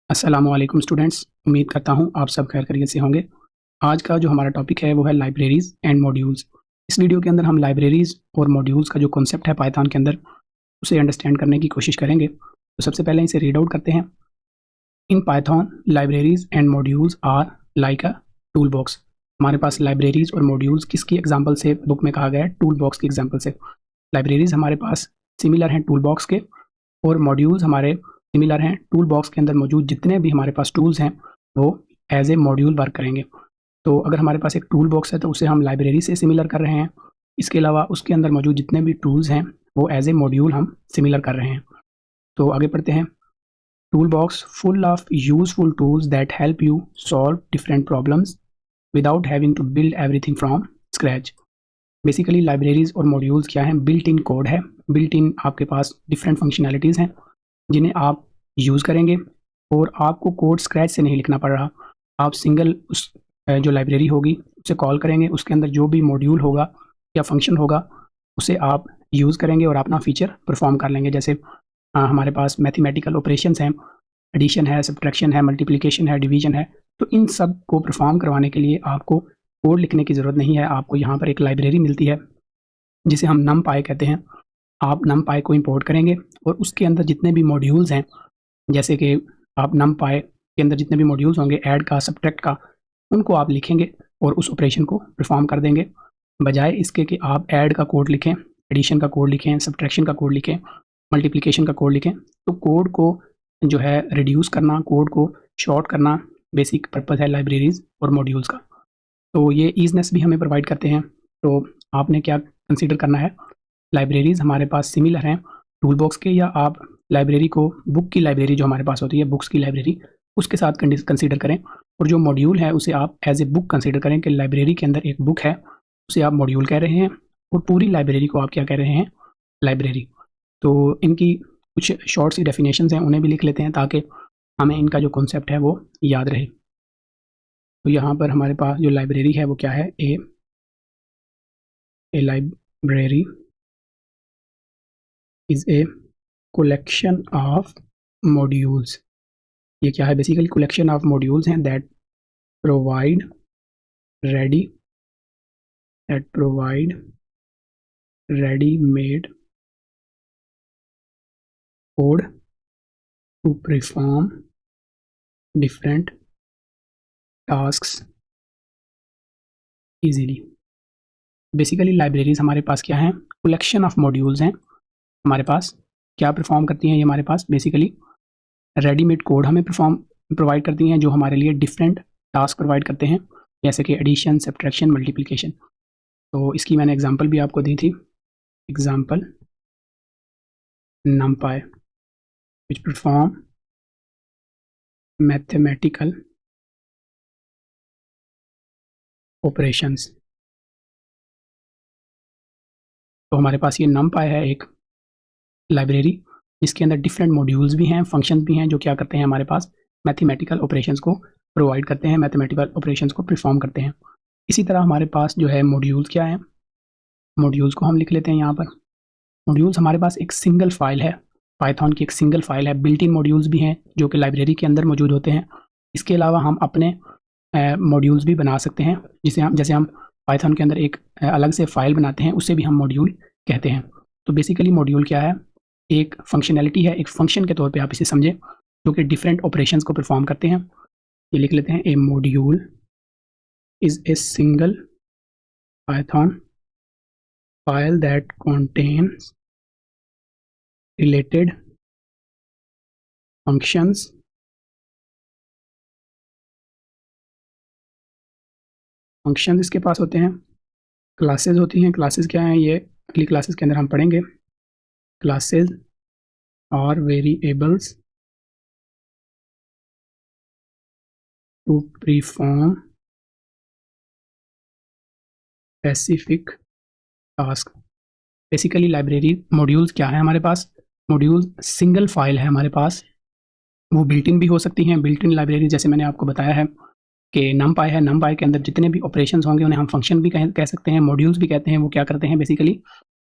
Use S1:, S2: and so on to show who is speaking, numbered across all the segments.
S1: अस्सलामुअलैकुम स्टूडेंट्स, उम्मीद करता हूँ आप सब खैर खैरियत से होंगे। आज का जो हमारा टॉपिक है वो है लाइब्रेरीज़ एंड मॉड्यूल्स। इस वीडियो के अंदर हम लाइब्रेरीज़ और मॉड्यूल्स का जो कॉन्सेप्ट है पाइथन के अंदर उसे अंडरस्टैंड करने की कोशिश करेंगे। तो सबसे पहले इसे रीड आउट करते हैं। In Python libraries and modules are like a tool box. हमारे पास लाइब्रेरीज़ और मॉड्यूल्स किसकी एग्जाम्पल से बुक में कहा गया है? टूल बॉक्स की एग्जाम्पल से। लाइब्रेरीज़ हमारे पास सिमिलर हैं टूल बॉक्स के, और मॉड्यूल्स हमारे सिमिलर हैं टूल बॉक्स के अंदर मौजूद जितने भी हमारे पास टूल्स हैं वो एज ए मॉड्यूल वर्क करेंगे। तो अगर हमारे पास एक टूल बॉक्स है तो उसे हम लाइब्रेरी से सिमिलर कर रहे हैं। इसके अलावा उसके अंदर मौजूद जितने भी टूल्स हैं वो एज ए मॉड्यूल हम सिमिलर कर रहे हैं। तो आगे पढ़ते हैं। Tool box full of useful tools that help you solve different problems without having to build everything from scratch. Basically libraries और मॉड्यूल्स क्या हैं? बिल्ट इन कोड है। बिल्ट इन आपके पास डिफरेंट फंक्शनैलिटीज़ हैं जिन्हें आप यूज़ करेंगे, और आपको कोड स्क्रैच से नहीं लिखना पड़ रहा। आप सिंगल उस जो लाइब्रेरी होगी उसे कॉल करेंगे, उसके अंदर जो भी मॉड्यूल होगा या फंक्शन होगा उसे आप यूज़ करेंगे और अपना फीचर परफॉर्म कर लेंगे। जैसे हमारे पास मैथमेटिकल ऑपरेशंस हैं, एडिशन है, सब्ट्रैक्शन है, मल्टीप्लिकेशन है, डिवीजन है। तो इन सब को परफॉर्म करवाने के लिए आपको कोड लिखने की ज़रूरत नहीं है। आपको यहाँ पर एक लाइब्रेरी मिलती है जिसे हम numpy कहते हैं। आप numpy को इंपोर्ट करेंगे और उसके अंदर जितने भी मॉड्यूल्स हैं, जैसे कि आप numpy के अंदर जितने भी मॉड्यूल्स होंगे ऐड का, सब्ट्रैक्ट का, उनको आप लिखेंगे और उस ऑपरेशन को परफॉर्म कर देंगे। बजाय इसके कि आप ऐड का कोड लिखें, एडिशन का कोड लिखें, सब्ट्रैक्शन का कोड लिखें, मल्टीप्लिकेशन का कोड लिखें। तो कोड को जो है रिड्यूस करना, कोड को शॉर्ट करना बेसिक पर्पज़ है लाइब्रेरीज़ और मॉड्यूल्स का। तो ये ईज़नेस भी हमें प्रोवाइड करते हैं। तो आपने क्या कंसीडर करना है? लाइब्रेरीज़ हमारे पास सिमिलर हैं टूल बॉक्स के, या आप लाइब्रेरी को बुक की लाइब्रेरी जो हमारे पास होती है, बुक्स की लाइब्रेरी, उसके साथ कंसीडर करें। और जो मॉड्यूल है उसे आप एज ए बुक कंसीडर करें कि लाइब्रेरी के अंदर एक बुक है, उसे आप मॉड्यूल कह रहे हैं, और पूरी लाइब्रेरी को आप क्या कह रहे हैं? लाइब्रेरी। तो इनकी कुछ शॉर्ट सी डेफिनेशंस हैं, उन्हें भी लिख लेते हैं ताकि हमें इनका जो कॉन्सेप्ट है वो याद रहे। तो यहाँ पर हमारे पास जो लाइब्रेरी है वो क्या है? A library is a collection of modules। ये क्या है? बेसिकली collection of modules हैं that provide ready made code to perform different tasks easily। Basically libraries हमारे पास क्या हैं? collection of modules हैं। हमारे पास क्या परफॉर्म करती हैं? ये हमारे पास बेसिकली रेडीमेड कोड हमें प्रोवाइड करती हैं जो हमारे लिए डिफरेंट टास्क प्रोवाइड करते हैं, जैसे कि एडिशन, सब्ट्रैक्शन, मल्टीप्लिकेशन। तो इसकी मैंने एग्जांपल भी आपको दी थी। Example numpy which perform mathematical operations। तो हमारे पास ये numpy है एक लाइब्रेरी जिसके अंदर डिफरेंट मॉड्यूल्स भी हैं, फंक्शंस भी हैं जो क्या करते हैं? हमारे पास मैथमेटिकल ऑपरेशंस को प्रोवाइड करते हैं, मैथमेटिकल ऑपरेशंस को परफॉर्म करते हैं। इसी तरह हमारे पास जो है मॉड्यूल्स क्या हैं? मॉड्यूल्स को हम लिख लेते हैं यहाँ पर। मॉड्यूल्स हमारे पास एक सिंगल फाइल है, पाइथन की एक सिंगल फाइल है। बिल्ट इन मॉड्यूल्स भी हैं जो कि लाइब्रेरी के अंदर मौजूद होते हैं। इसके अलावा हम अपने मॉड्यूल्स भी बना सकते हैं, जैसे हम पाइथन के अंदर एक अलग से फाइल बनाते हैं, उसे भी हम मॉड्यूल कहते हैं। तो बेसिकली मॉड्यूल क्या है? एक फंक्शनैलिटी है, एक फंक्शन के तौर पे आप इसे समझें जो कि डिफरेंट ऑपरेशंस को परफॉर्म करते हैं। ये लिख लेते हैं, a module is a single Python file that contains related functions इसके पास होते हैं, क्लासेस होती हैं। क्लासेस क्या हैं? ये अगली क्लासेस के अंदर हम पढ़ेंगे। क्लासेस और variables to perform specific task. Basically library modules क्या है? हमारे पास मॉड्यूल्स सिंगल फाइल है हमारे पास, वो बिल्ट इन भी हो सकती हैं। बिल्ट इन लाइब्रेरी जैसे मैंने आपको बताया है कि numpy है, numpy के अंदर जितने भी ऑपरेशंस होंगे उन्हें हम फंक्शन भी कह सकते हैं, मॉड्यूल्स भी कहते हैं। वो क्या करते हैं? बेसिकली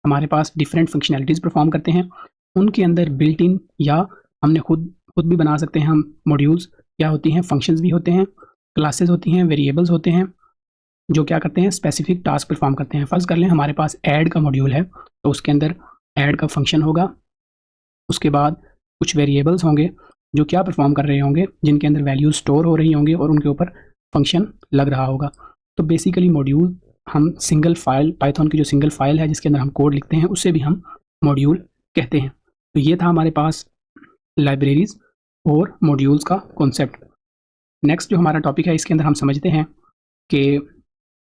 S1: हमारे पास डिफरेंट फंक्शनैलिटीज़ परफॉर्म करते हैं। उनके अंदर बिल्ट इन या हमने खुद खुद भी बना सकते हैं हम। मॉड्यूल्स क्या होती हैं, फंक्शंस भी होते हैं, क्लासेस होती हैं, वेरिएबल्स होते हैं, जो क्या करते हैं, स्पेसिफिक टास्क परफॉर्म करते हैं। फर्ज कर लें हमारे पास ऐड का मॉड्यूल है, तो उसके अंदर ऐड का फंक्शन होगा, उसके बाद कुछ वेरिएबल्स होंगे जो क्या परफॉर्म कर रहे होंगे, जिनके अंदर वैल्यूज स्टोर हो रही होंगी और उनके ऊपर फंक्शन लग रहा होगा। तो बेसिकली मॉड्यूल हम सिंगल फाइल, पाइथन की जो सिंगल फाइल है जिसके अंदर हम कोड लिखते हैं, उसे भी हम मॉड्यूल कहते हैं। तो ये था हमारे पास लाइब्रेरीज और मॉड्यूल्स का कॉन्सेप्ट। नेक्स्ट जो हमारा टॉपिक है, इसके अंदर हम समझते हैं कि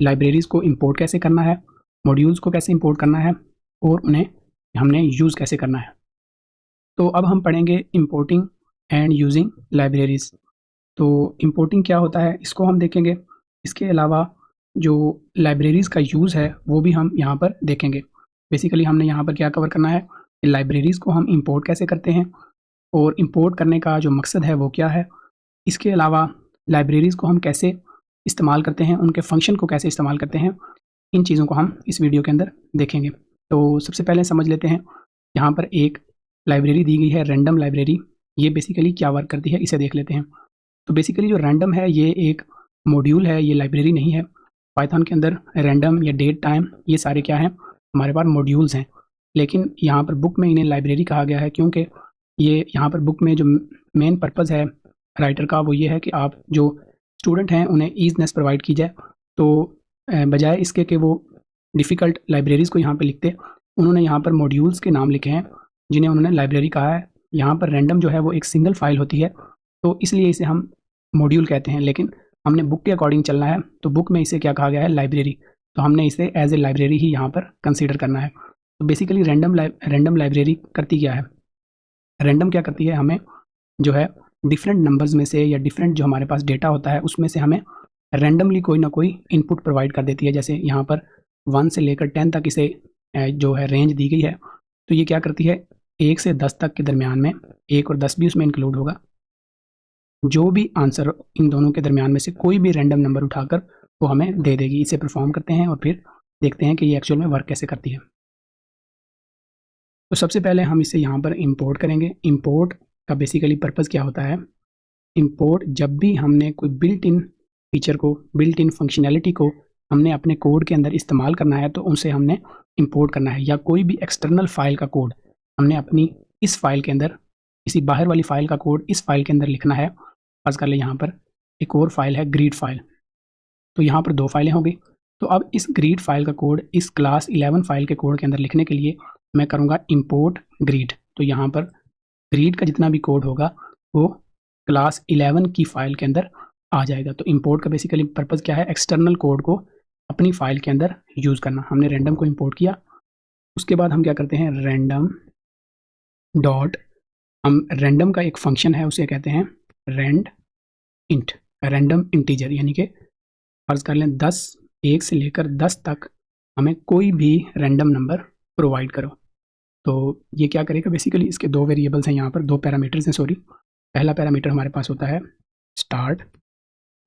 S1: लाइब्रेरीज को इंपोर्ट कैसे करना है, मॉड्यूल्स को कैसे इंपोर्ट करना है और उन्हें हमने यूज़ कैसे करना है। तो अब हम पढ़ेंगे इंपोर्टिंग एंड यूजिंग लाइब्रेरीज। तो इंपोर्टिंग क्या होता है, इसको हम देखेंगे। इसके अलावा जो लाइब्रेरीज का यूज़ है वो भी हम यहाँ पर देखेंगे। बेसिकली हमने यहाँ पर क्या कवर करना है, लाइब्रेरीज को हम इंपोर्ट कैसे करते हैं और इंपोर्ट करने का जो मकसद है वो क्या है। इसके अलावा लाइब्रेरीज को हम कैसे इस्तेमाल करते हैं, उनके फंक्शन को कैसे इस्तेमाल करते हैं, इन चीज़ों को हम इस वीडियो के अंदर देखेंगे। तो सबसे पहले समझ लेते हैं, यहाँ पर एक लाइब्रेरी दी गई है, रैंडम लाइब्रेरी। ये बेसिकली क्या वर्क करती है, इसे देख लेते हैं। तो बेसिकली जो रैंडम है ये एक मॉड्यूल है, ये लाइब्रेरी नहीं है। पाइथन के अंदर रैंडम या डेट टाइम ये सारे क्या हैं, हमारे पास मॉड्यूल्स हैं। लेकिन यहाँ पर बुक में इन्हें लाइब्रेरी कहा गया है, क्योंकि ये यहाँ पर बुक में जो मेन पर्पज़ है राइटर का वो ये है कि आप जो स्टूडेंट हैं उन्हें ईजनेस प्रोवाइड की जाए। तो बजाय इसके कि वो डिफ़िकल्ट लाइब्रेरीज़ को यहाँ पे लिखते, उन्होंने यहाँ पर मॉड्यूल्स के नाम लिखे हैं जिन्हें उन्होंने लाइब्रेरी कहा है। यहाँ पर रैंडम जो है वो एक सिंगल फाइल होती है, तो इसलिए इसे हम मॉड्यूल कहते हैं। लेकिन हमने बुक के अकॉर्डिंग चलना है, तो बुक में इसे क्या कहा गया है, लाइब्रेरी। तो हमने इसे एज ए लाइब्रेरी ही यहाँ पर कंसीडर करना है। तो बेसिकली रैंडम लाइब्रेरी करती क्या है, रैंडम क्या करती है, हमें जो है डिफरेंट नंबर्स में से या डिफरेंट जो हमारे पास डेटा होता है उसमें से हमें रैंडमली कोई ना कोई इनपुट प्रोवाइड कर देती है। जैसे यहाँ पर 1 से लेकर 10 तक इसे जो है रेंज दी गई है। तो ये क्या करती है, 1 से 10 तक के दरमियान में, 1 और 10 भी उसमें इंक्लूड होगा, जो भी आंसर इन दोनों के दरमियान में से कोई भी रैंडम नंबर उठाकर वो हमें दे देगी। इसे परफॉर्म करते हैं और फिर देखते हैं कि ये एक्चुअल में वर्क कैसे करती है। तो सबसे पहले हम इसे यहाँ पर इंपोर्ट करेंगे। इंपोर्ट का बेसिकली पर्पज़ क्या होता है, इंपोर्ट जब भी हमने कोई बिल्ट इन फीचर को, बिल्ट इन फंक्शनैलिटी को हमने अपने कोड के अंदर इस्तेमाल करना है, तो उनसे हमने इंपोर्ट करना है। या कोई भी एक्सटर्नल फाइल का कोड हमने अपनी इस फाइल के अंदर, किसी बाहर वाली फाइल का कोड इस फाइल के अंदर लिखना है। फर्ज कर ले यहाँ पर एक और फाइल है ग्रीड फाइल, तो यहाँ पर 2 फाइलें होंगी। तो अब इस ग्रीड फाइल का कोड इस क्लास 11 फाइल के कोड के अंदर लिखने के लिए मैं करूँगा इंपोर्ट ग्रीड। तो यहाँ पर ग्रीड का जितना भी कोड होगा वो क्लास 11 की फाइल के अंदर आ जाएगा। तो इंपोर्ट का बेसिकली पर्पज़ क्या है, एक्सटर्नल कोड को अपनी फाइल के अंदर यूज़ करना। हमने रैंडम को इंपोर्ट किया, उसके बाद हम क्या करते हैं, रैंडम डॉट, हम रैंडम का एक फंक्शन है उसे कहते हैं रैंड इंट, रैंडम इंटीजर। यानी कि फर्ज कर लें 1 से लेकर 10 तक हमें कोई भी रैंडम नंबर प्रोवाइड करो। तो ये क्या करेगा, बेसिकली इसके 2 वेरिएबल्स हैं, यहाँ पर 2 पैरामीटर्स हैं, सॉरी। पहला पैरामीटर हमारे पास होता है स्टार्ट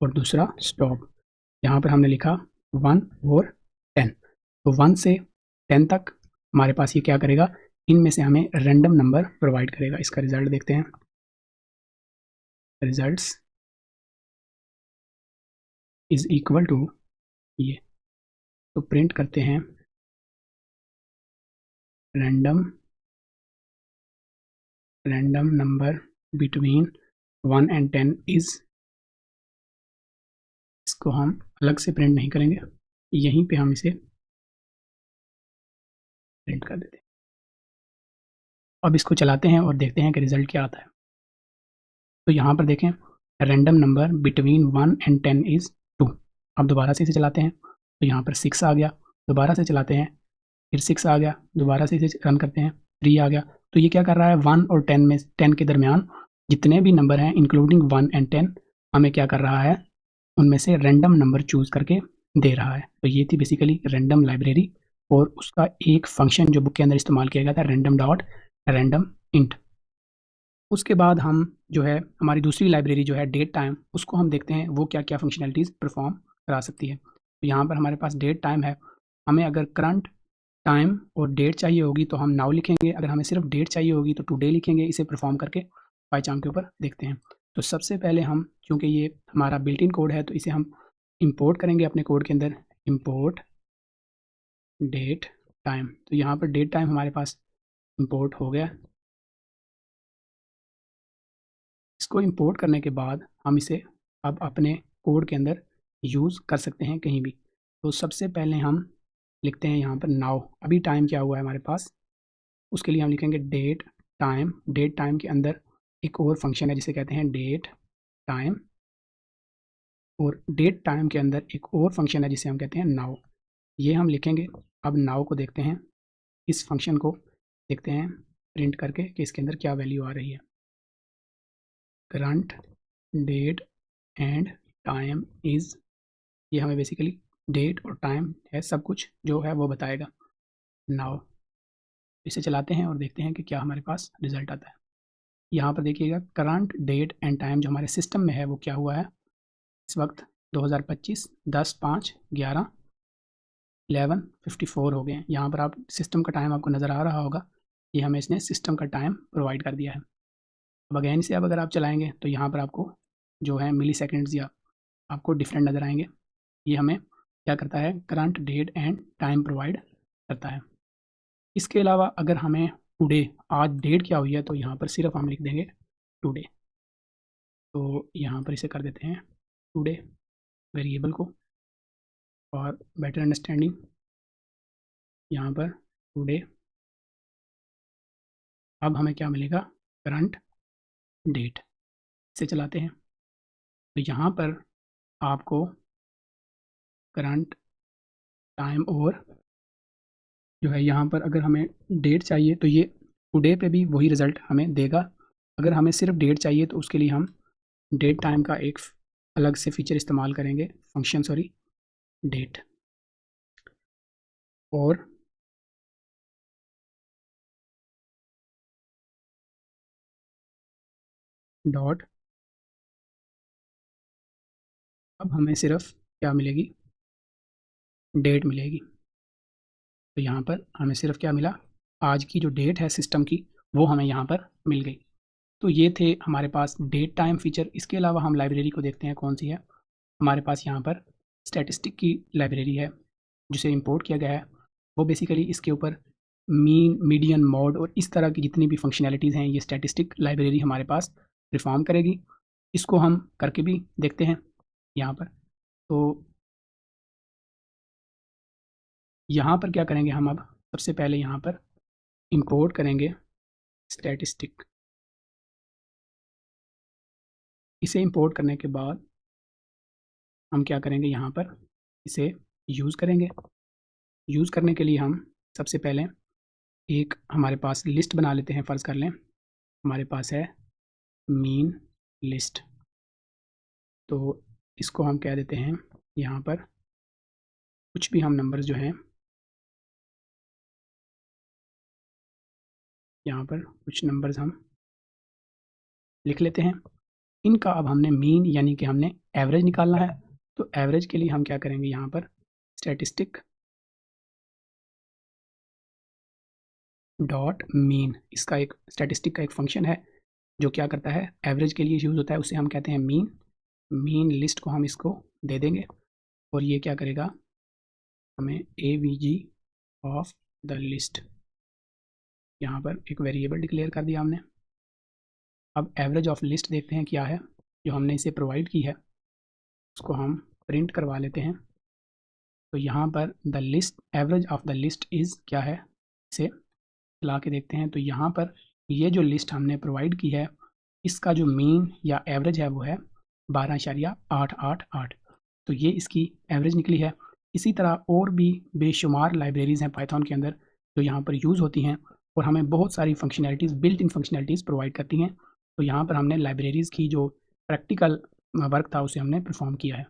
S1: और दूसरा स्टॉप। यहाँ पर हमने लिखा 1 और 10। तो 1 से 10 तक हमारे पास ये क्या करेगा, इनमें से हमें रैंडम नंबर प्रोवाइड करेगा। इसका रिजल्ट देखते हैं, रिजल्ट्स इज इक्वल टू ये। तो प्रिंट करते हैं random number between 1 and 10 is, इसको हम अलग से प्रिंट नहीं करेंगे, यहीं पे हम इसे प्रिंट कर देते हैं। अब इसको चलाते हैं और देखते हैं कि रिजल्ट क्या आता है। तो यहाँ पर देखें, random number between 1 and 10 is 2। अब दोबारा से इसे चलाते हैं, तो यहाँ पर 6 आ गया। दोबारा से चलाते हैं, फिर 6 आ गया। दोबारा से इसे रन करते हैं, 3 आ गया। तो ये क्या कर रहा है, 1 और 10 में, 10 के दरमियान जितने भी नंबर हैं इंक्लूडिंग 1 एंड 10, हमें क्या कर रहा है, उनमें से रैंडम नंबर चूज़ करके दे रहा है। तो ये थी बेसिकली रैंडम लाइब्रेरी और उसका एक फंक्शन जो बुक के अंदर इस्तेमाल किया गया था, रैंडम डॉट रैंडम इंट। उसके बाद हम जो है हमारी दूसरी लाइब्रेरी जो है डेट टाइम, उसको हम देखते हैं वो क्या क्या फंक्शनैलिटीज़ परफॉर्म करा सकती है। तो यहाँ पर हमारे पास डेट टाइम है, हमें अगर करंट टाइम और डेट चाहिए होगी तो हम नाउ लिखेंगे, अगर हमें सिर्फ डेट चाहिए होगी तो टुडे लिखेंगे इसे परफॉर्म करके। पाइथन के ऊपर देखते हैं। तो सबसे पहले हम, चूँकि ये हमारा बिल्ट इन कोड है, तो इसे हम इंपोर्ट करेंगे अपने कोड के अंदर, इंपोर्ट डेट टाइम। तो यहाँ पर डेट टाइम हमारे पास इंपोर्ट हो गया। इसको इंपोर्ट करने के बाद हम इसे अब अपने कोड के अंदर यूज़ कर सकते हैं कहीं भी। तो सबसे पहले हम लिखते हैं यहाँ पर नाउ। अभी टाइम क्या हुआ है हमारे पास, उसके लिए हम लिखेंगे डेट टाइम। डेट टाइम के अंदर एक और फंक्शन है जिसे कहते हैं डेट टाइम, और डेट टाइम के अंदर एक और फंक्शन है जिसे हम कहते हैं नाउ। ये हम लिखेंगे। अब नाउ को देखते हैं, इस फंक्शन को देखते हैं प्रिंट करके कि इसके अंदर क्या वैल्यू आ रही है। Current date and time is, ये हमें बेसिकली डेट और टाइम है, सब कुछ जो है वो बताएगा। नाउ इसे चलाते हैं और देखते हैं कि क्या हमारे पास रिजल्ट आता है। यहाँ पर देखिएगा करंट डेट एंड टाइम जो हमारे सिस्टम में है वो क्या हुआ है इस वक्त 2025 10/5/11 11:54 हो गए हैं। यहाँ पर आप सिस्टम का टाइम आपको नज़र आ रहा होगा, ये हमें इसने सिस्टम का टाइम प्रोवाइड कर दिया है। अब अगेन से अब अगर आप चलाएंगे तो यहाँ पर आपको जो है मिली सेकेंड्स या आपको डिफरेंट नज़र आएंगे। ये हमें क्या करता है, current date and time provide करता है। इसके अलावा अगर हमें टुडे, आज डेट क्या हुई है, तो यहाँ पर सिर्फ हम लिख देंगे टुडे। तो यहाँ पर इसे कर देते हैं टुडे वेरिएबल को, और बेटर अंडरस्टैंडिंग यहाँ पर टुडे। अब हमें क्या मिलेगा, करंट डेट। इसे चलाते हैं तो यहाँ पर आपको करंट टाइम और जो है यहाँ पर अगर हमें डेट चाहिए तो ये टुडे पे भी वही रिज़ल्ट हमें देगा। अगर हमें सिर्फ डेट चाहिए तो उसके लिए हम डेट टाइम का एक अलग से फीचर इस्तेमाल करेंगे, फंक्शन सॉरी डेट, और डॉट। अब हमें सिर्फ क्या मिलेगी, डेट मिलेगी। तो यहाँ पर हमें सिर्फ क्या मिला, आज की जो डेट है सिस्टम की वो हमें यहाँ पर मिल गई। तो ये थे हमारे पास डेट टाइम फीचर। इसके अलावा हम लाइब्रेरी को देखते हैं कौन सी है। हमारे पास यहाँ पर स्टैटिस्टिक की लाइब्रेरी है जिसे इंपोर्ट किया गया है। वो बेसिकली इसके ऊपर मीन, मीडियन, मॉड और इस तरह की जितनी भी फंक्शनैलिटीज़ हैं ये स्टैटिस्टिक लाइब्रेरी हमारे पास परफॉर्म करेगी। इसको हम करके भी देखते हैं यहाँ पर। तो यहाँ पर क्या करेंगे हम, अब सबसे पहले यहाँ पर इंपोर्ट करेंगे स्टैटिस्टिक। इसे इंपोर्ट करने के बाद हम क्या करेंगे, यहाँ पर इसे यूज़ करेंगे। यूज़ करने के लिए हम सबसे पहले एक हमारे पास लिस्ट बना लेते हैं। फ़र्ज़ कर लें हमारे पास है मीन लिस्ट, तो इसको हम कह देते हैं यहाँ पर कुछ भी हम नंबर्स जो हैं, यहाँ पर कुछ नंबर्स हम लिख लेते हैं। इनका अब हमने मीन यानी कि हमने एवरेज निकालना है। तो एवरेज के लिए हम क्या करेंगे, यहाँ पर स्टैटिस्टिक डॉट मीन, इसका एक स्टैटिस्टिक का एक फंक्शन है जो क्या करता है, एवरेज के लिए यूज़ होता है, उसे हम कहते हैं मीन। मीन लिस्ट को हम इसको दे देंगे और ये क्या करेगा, हमें एवीजी ऑफ द लिस्ट, यहाँ पर एक वेरिएबल डिक्लेयर कर दिया हमने। अब एवरेज ऑफ लिस्ट देखते हैं क्या है, जो हमने इसे प्रोवाइड की है उसको हम प्रिंट करवा लेते हैं। तो यहाँ पर the list, average of the list is क्या है, इसे चला के देखते हैं। तो यहाँ पर ये जो लिस्ट हमने प्रोवाइड की है इसका जो मीन या एवरेज है वो है 12.888। तो ये इसकी एवरेज निकली है। इसी तरह और भी बेशुमार लाइब्रेरीज़ हैं पाइथन के अंदर जो यहाँ पर यूज़ होती हैं और हमें बहुत सारी functionalities, built in functionalities provide करती हैं। तो यहाँ पर हमने लाइब्रेरीज़ की जो प्रैक्टिकल वर्क था उसे हमने परफॉर्म किया है।